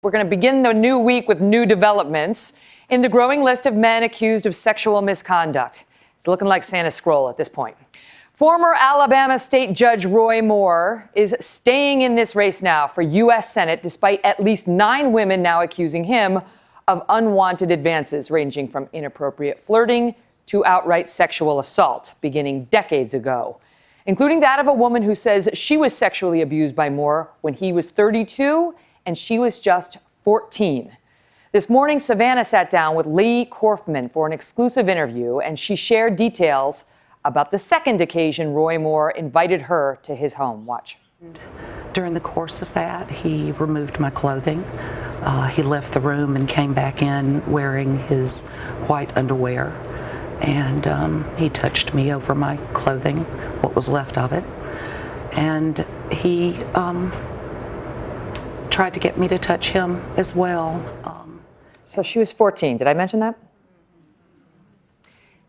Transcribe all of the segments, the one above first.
We're going to begin the new week with new developments in the growing list of men accused of sexual misconduct. It's looking like Santa's scroll at this point. Former Alabama State Judge Roy Moore is staying in this race now for U.S. Senate, despite at least 9 women now accusing him of unwanted advances, ranging from inappropriate flirting to outright sexual assault, beginning decades ago, including that of a woman who says she was sexually abused by Moore when he was 32 and she was just 14. This morning, Savannah sat down with Lee Korfman for an exclusive interview, and she shared details about the second occasion Roy Moore invited her to his home. Watch. During the course of that, he removed my clothing. He left the room and came back in wearing his white underwear. And he touched me over my clothing, what was left of it. And he tried to get me to touch him as well. So she was 14. Did I mention that?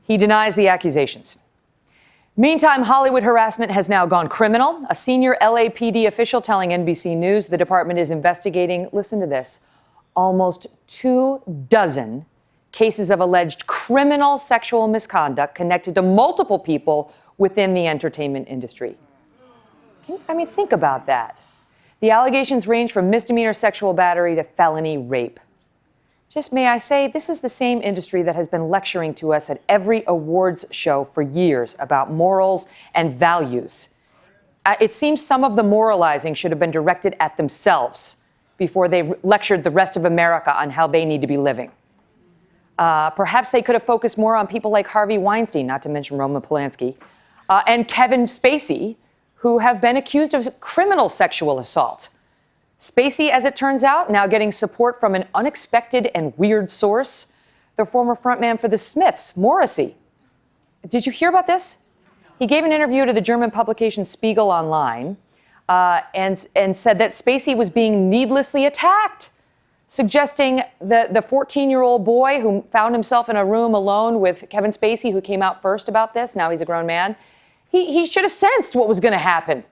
He denies the accusations. Meantime, Hollywood harassment has now gone criminal. A senior LAPD official telling NBC News the department is investigating, listen to this, almost 24 cases of alleged criminal sexual misconduct connected to multiple people within the entertainment industry. Think about that. The allegations range from misdemeanor sexual battery to felony rape. Just may I say, this is the same industry that has been lecturing to us at every awards show for years about morals and values. It seems some of the moralizing should have been directed at themselves before they lectured the rest of America on how they need to be living. Perhaps they could have focused more on people like Harvey Weinstein, not to mention Roman Polanski, and Kevin Spacey, who have been accused of criminal sexual assault. Spacey, as it turns out, now getting support from an unexpected and weird source, the former frontman for the Smiths, Morrissey. Did you hear about this? He gave an interview to the German publication Spiegel Online and said that Spacey was being needlessly attacked, suggesting that the 14-year-old boy who found himself in a room alone with Kevin Spacey, who came out first about this, now he's a grown man, he should have sensed what was going to happen.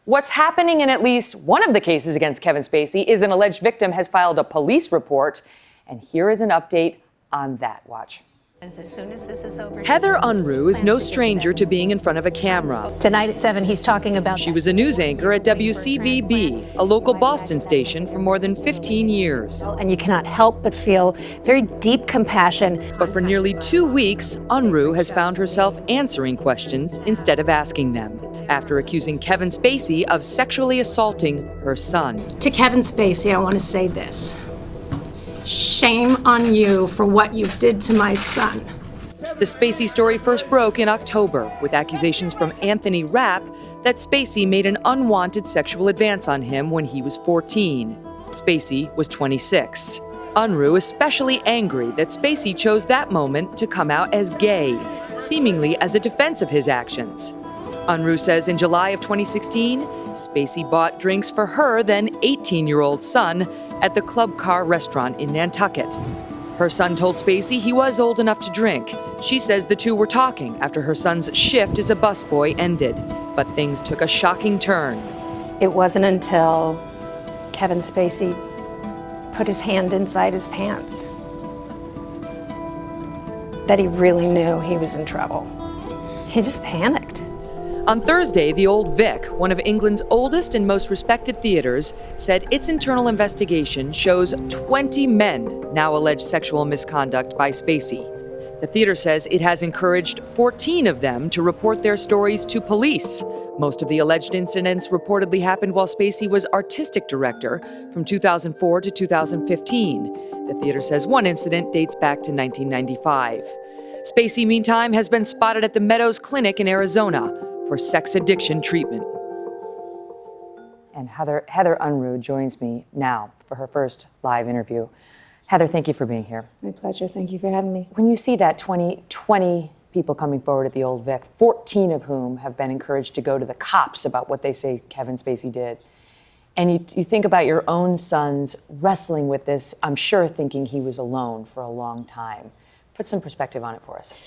What's happening in at least one of the cases against Kevin Spacey is an alleged victim has filed a police report. And here is an update on that. Watch. As soon as this is over, Heather Unruh is no stranger to being in front of a camera. Tonight at 7, he's talking about... She was a news anchor at WCVB, a local Boston station, for more than 15 years. And you cannot help but feel very deep compassion. But for nearly 2 weeks, Unruh has found herself answering questions instead of asking them, after accusing Kevin Spacey of sexually assaulting her son. To Kevin Spacey, I want to say this. Shame on you for what you did to my son. The Spacey story first broke in October with accusations from Anthony Rapp that Spacey made an unwanted sexual advance on him when he was 14. Spacey was 26. Unruh is especially angry that Spacey chose that moment to come out as gay, seemingly as a defense of his actions. Unruh says in July of 2016, Spacey bought drinks for her then 18-year-old son at the Club Car restaurant in Nantucket. Her son told Spacey he was old enough to drink. She says the two were talking after her son's shift as a busboy ended, but things took a shocking turn. It wasn't until Kevin Spacey put his hand inside his pants that he really knew he was in trouble. He just panicked. On Thursday, the Old Vic, one of England's oldest and most respected theaters, said its internal investigation shows 20 men now allege sexual misconduct by Spacey. The theater says it has encouraged 14 of them to report their stories to police. Most of the alleged incidents reportedly happened while Spacey was artistic director from 2004 to 2015. The theater says one incident dates back to 1995. Spacey, meantime, has been spotted at the Meadows Clinic in Arizona for sex addiction treatment. And Heather Unruh joins me now for her first live interview. Heather, thank you for being here. My pleasure. Thank you for having me. When you see that 20 people coming forward at the Old Vic, 14 of whom have been encouraged to go to the cops about what they say Kevin Spacey did, and you think about your own sons wrestling with this, I'm sure thinking he was alone for a long time. Put some perspective on it for us.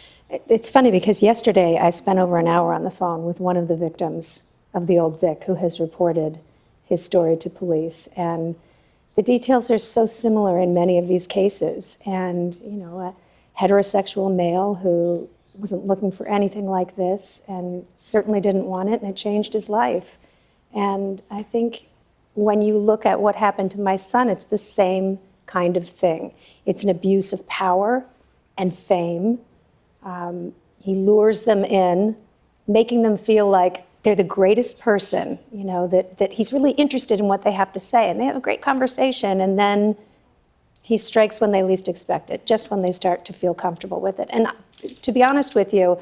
It's funny because yesterday I spent over an hour on the phone with one of the victims of the Old Vic who has reported his story to police. And The details are so similar in many of these cases. And, a heterosexual male who wasn't looking for anything like this and certainly didn't want it, and it changed his life. And I think when you look at what happened to my son, it's the same kind of thing. It's an abuse of power and fame. He lures them in, making them feel like they're the greatest person, that he's really interested in what they have to say. And they have a great conversation, and then he strikes when they least expect it, just when they start to feel comfortable with it. And to be honest with you,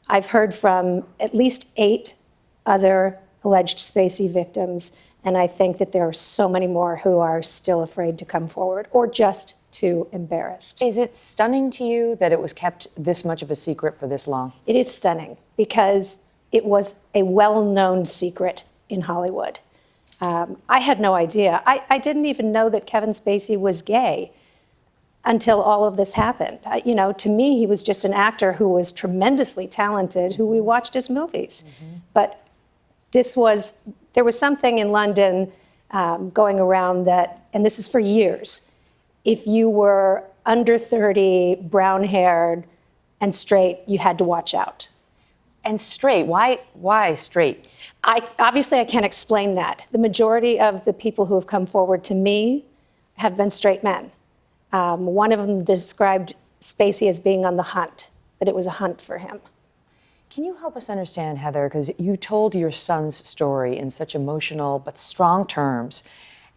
I've heard from at least 8 other alleged Spacey victims, and I think that there are so many more who are still afraid to come forward or just too embarrassed. Is it stunning to you that it was kept this much of a secret for this long? It is stunning because it was a well-known secret in Hollywood. I had no idea. I didn't even know that Kevin Spacey was gay until all of this happened. To me, he was just an actor who was tremendously talented, who we watched his movies. Mm-hmm. But there was something in London going around that, and this is for years, if you were under 30, brown-haired, and straight, you had to watch out. And straight, why straight? Obviously, I can't explain that. The majority of the people who have come forward to me have been straight men. One of them described Spacey as being on the hunt, that it was a hunt for him. Can you help us understand, Heather, because you told your son's story in such emotional but strong terms,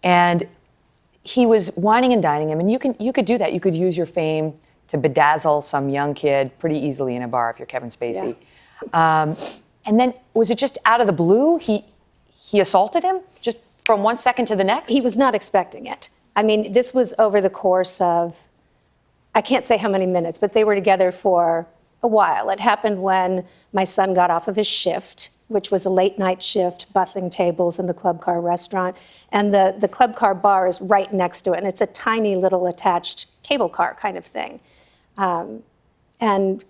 and he was whining and dining him, and you could do that. You could use your fame to bedazzle some young kid pretty easily in a bar if you're Kevin Spacey. Yeah. And then, was it just out of the blue? He assaulted him just from one second to the next? He was not expecting it. I mean, this was over the course of, I can't say how many minutes, but they were together for a while. It happened when my son got off of his shift, which was a late night shift, bussing tables in the Club Car restaurant. And the Club Car bar is right next to it. And it's a tiny little attached cable car kind of thing. And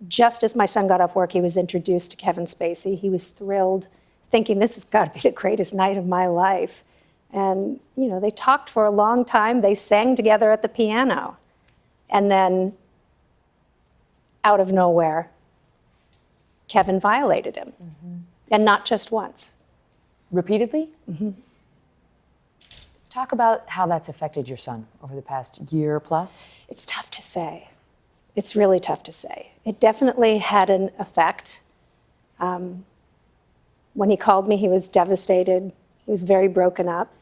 just as my son got off work, he was introduced to Kevin Spacey. He was thrilled, thinking this has got to be the greatest night of my life. And, they talked for a long time. They sang together at the piano. And then, out of nowhere, Kevin violated him. Mm-hmm. And not just once. Repeatedly? Mm-hmm. Talk about how that's affected your son over the past year plus. It's tough to say. It's really tough to say. It definitely had an effect. When he called me, he was devastated. He was very broken up.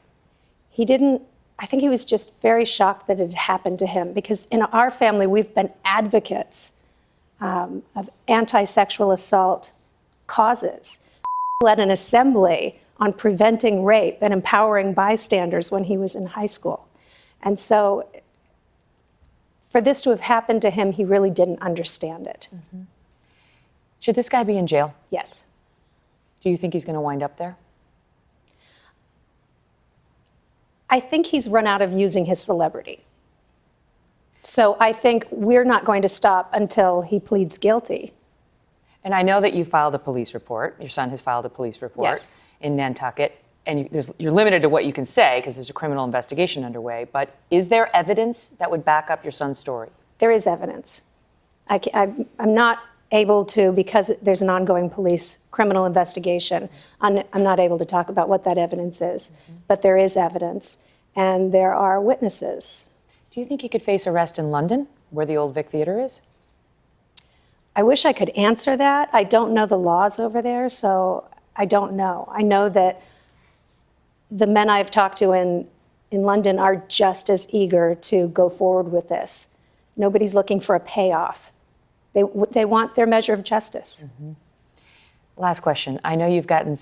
I think he was just very shocked that it had happened to him, because in our family, we've been advocates of anti-sexual assault causes. Led an assembly on preventing rape and empowering bystanders when he was in high school. And so for this to have happened to him, he really didn't understand it. Mm-hmm. Should this guy be in jail? Yes. Do you think he's going to wind up there? I think he's run out of using his celebrity. So I think we're not going to stop until he pleads guilty. And I know that you filed a police report. Your son has filed a police report. Yes. In Nantucket. And you're limited to what you can say because there's a criminal investigation underway. But is there evidence that would back up your son's story? There is evidence. I'm not able to, because there's an ongoing police criminal investigation, I'm not able to talk about what that evidence is. Mm-hmm. But there is evidence, and there are witnesses. Do you think he could face arrest in London, where the old Vic Theatre is? I wish I could answer that. I don't know the laws over there, so I don't know. I know that the men I've talked to in London are just as eager to go forward with this. Nobody's looking for a payoff. They want their measure of justice. Mm-hmm. Last question. I know you've gotten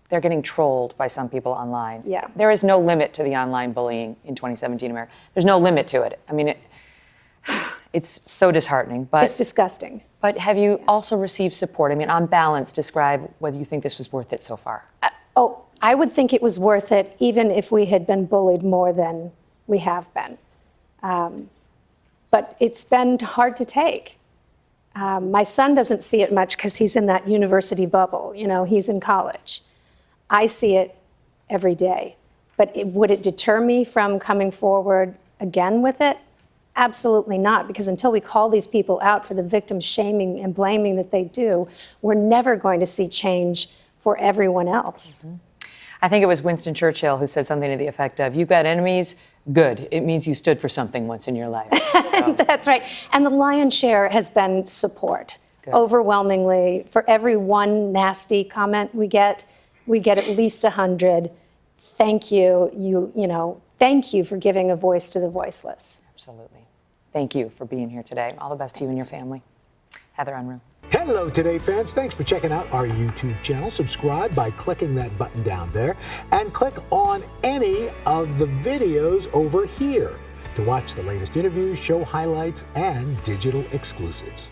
they're getting trolled by some people online. Yeah. There is no limit to the online bullying in 2017 America. There's no limit to it. I mean, it's so disheartening. But it's disgusting. But have you also received support? I mean, on balance, describe whether you think this was worth it so far. I would think it was worth it even if we had been bullied more than we have been. But it's been hard to take. My son doesn't see it much because he's in that university bubble. He's in college. I see it every day. But would it deter me from coming forward again with it? Absolutely not, because until we call these people out for the victim shaming and blaming that they do, we're never going to see change for everyone else. I think it was Winston Churchill who said something to the effect of, "You've got enemies, good. It means you stood for something once in your life." So. That's right. And the lion's share has been support. Good. Overwhelmingly, for every one nasty comment we get at least 100. Thank you. Thank you for giving a voice to the voiceless. Absolutely. Thank you for being here today. All the best to you and your family. Heather Unruh. Hello, Today fans. Thanks for checking out our YouTube channel. Subscribe by clicking that button down there and click on any of the videos over here to watch the latest interviews, show highlights, and digital exclusives.